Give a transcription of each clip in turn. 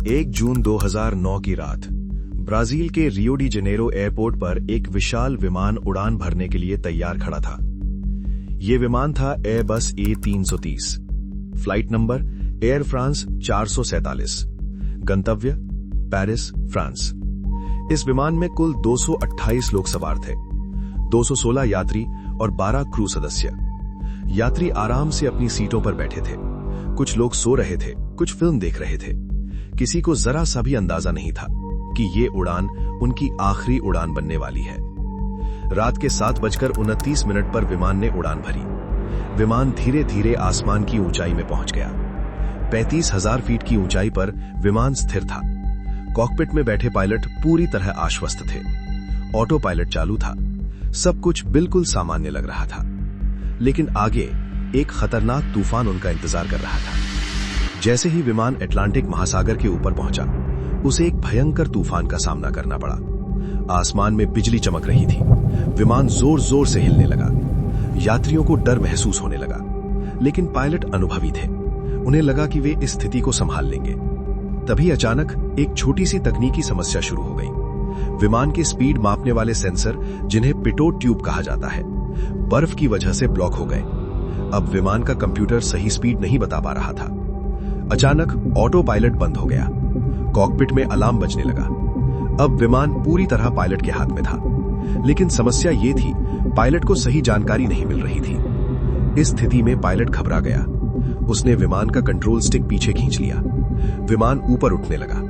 1 जून 2009 की रात ब्राजील के रियो डी जेनेरो एयरपोर्ट पर एक विशाल विमान उड़ान भरने के लिए तैयार खड़ा था। यह विमान था Airbus A330। Flight number air France 447। गंतव्य पेरिस, फ्रांस। इस विमान में कुल 228 लोग सवार थे, 216 यात्री और 12 क्रू सदस्य। यात्री आराम से अपनी सीटों पर बैठे थे। कुछ लोग सो रहे थे, कुछ फिल्म देख रहे थे। किसी को जरा सा भी अंदाजा नहीं था कि ये उड़ान उनकी आखिरी उड़ान बनने वाली है। रात के 7:29 पर विमान ने उड़ान भरी। विमान धीरे धीरे आसमान की ऊंचाई में पहुंच गया। 35,000 फीट की ऊंचाई पर विमान स्थिर था। कॉकपिट में बैठे पायलट पूरी तरह आश्वस्त थे। ऑटो पायलट चालू था। सब कुछ बिल्कुल सामान्य लग रहा था। लेकिन आगे एक खतरनाक तूफान उनका इंतजार कर रहा था। जैसे ही विमान अटलांटिक महासागर के ऊपर पहुंचा, उसे एक भयंकर तूफान का सामना करना पड़ा। आसमान में बिजली चमक रही थी। विमान जोर जोर से हिलने लगा। यात्रियों को डर महसूस होने लगा, लेकिन पायलट अनुभवी थे। उन्हें लगा कि वे इस स्थिति को संभाल लेंगे। तभी अचानक एक छोटी सी तकनीकी समस्या शुरू हो गई। विमान के स्पीड मापने वाले सेंसर, जिन्हें पिटोट ट्यूब कहा जाता है, बर्फ की वजह से ब्लॉक हो गए। अब विमान का कंप्यूटर सही स्पीड नहीं बता पा रहा था। अचानक ऑटो पायलट बंद हो गया। कॉकपिट में अलार्म बजने लगा। अब विमान पूरी तरह पायलट के हाथ में था। लेकिन समस्या ये थी, पायलट को सही जानकारी नहीं मिल रही थी। इस स्थिति में पायलट घबरा गया। उसने विमान का कंट्रोल स्टिक पीछे खींच लिया। विमान ऊपर उठने लगा,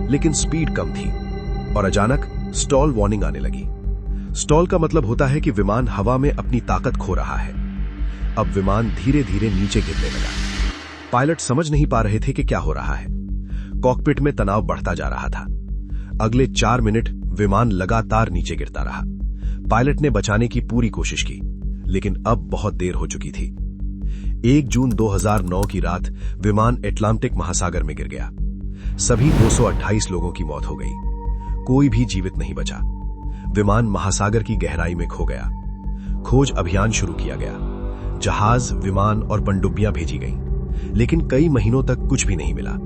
लेकिन स्पीड कम थी और अचानक स्टॉल वार्निंग आने लगी। स्टॉल का मतलब होता है कि विमान हवा में अपनी ताकत खो रहा है। अब विमान धीरे धीरे नीचे गिरने लगा। पायलट समझ नहीं पा रहे थे कि क्या हो रहा है। कॉकपिट में तनाव बढ़ता जा रहा था। अगले 4 मिनट विमान लगातार नीचे गिरता रहा। पायलट ने बचाने की पूरी कोशिश की, लेकिन अब बहुत देर हो चुकी थी। 1 जून 2009 की रात विमान अटलांटिक महासागर में गिर गया। सभी 228 लोगों की मौत हो गई। कोई भी जीवित नहीं बचा। विमान महासागर की गहराई में खो गया। खोज अभियान शुरू किया गया। जहाज, विमान और पनडुब्बियां भेजी गईं, लेकिन कई महीनों तक कुछ भी नहीं मिला।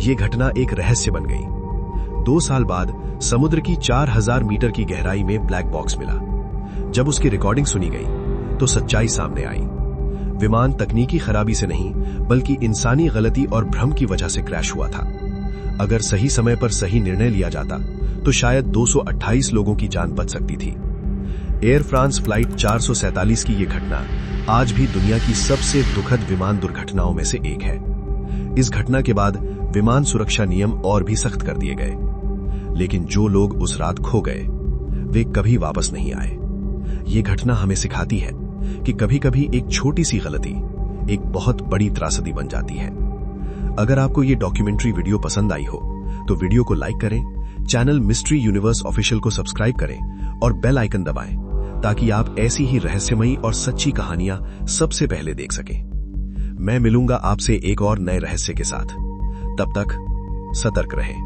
यह घटना एक रहस्य बन गई। 2 साल बाद समुद्र की 4000 मीटर की गहराई में ब्लैक बॉक्स मिला। जब उसकी रिकॉर्डिंग सुनी गई तो सच्चाई सामने आई। विमान तकनीकी खराबी से नहीं, बल्कि इंसानी गलती और भ्रम की वजह से क्रैश हुआ था। अगर सही समय पर सही निर्णय लिया जाता तो शायद 228 लोगों की जान बच सकती थी। एयर फ्रांस फ्लाइट 447 की यह घटना आज भी दुनिया की सबसे दुखद विमान दुर्घटनाओं में से एक है। इस घटना के बाद विमान सुरक्षा नियम और भी सख्त कर दिए गए, लेकिन जो लोग उस रात खो गए, वे कभी वापस नहीं आए। ये घटना हमें सिखाती है कि कभी-कभी एक छोटी सी गलती एक बहुत बड़ी त्रासदी बन जाती है। अगर आपको ये डॉक्यूमेंट्री वीडियो पसंद आई हो तो वीडियो को लाइक करें, चैनल मिस्ट्री यूनिवर्स ऑफिशियल को सब्सक्राइब करें और बेल आइकन दबाएं, ताकि आप ऐसी ही रहस्यमयी और सच्ची कहानियां सबसे पहले देख सकें। मैं मिलूंगा आपसे एक और नए रहस्य के साथ। तब तक सतर्क रहें।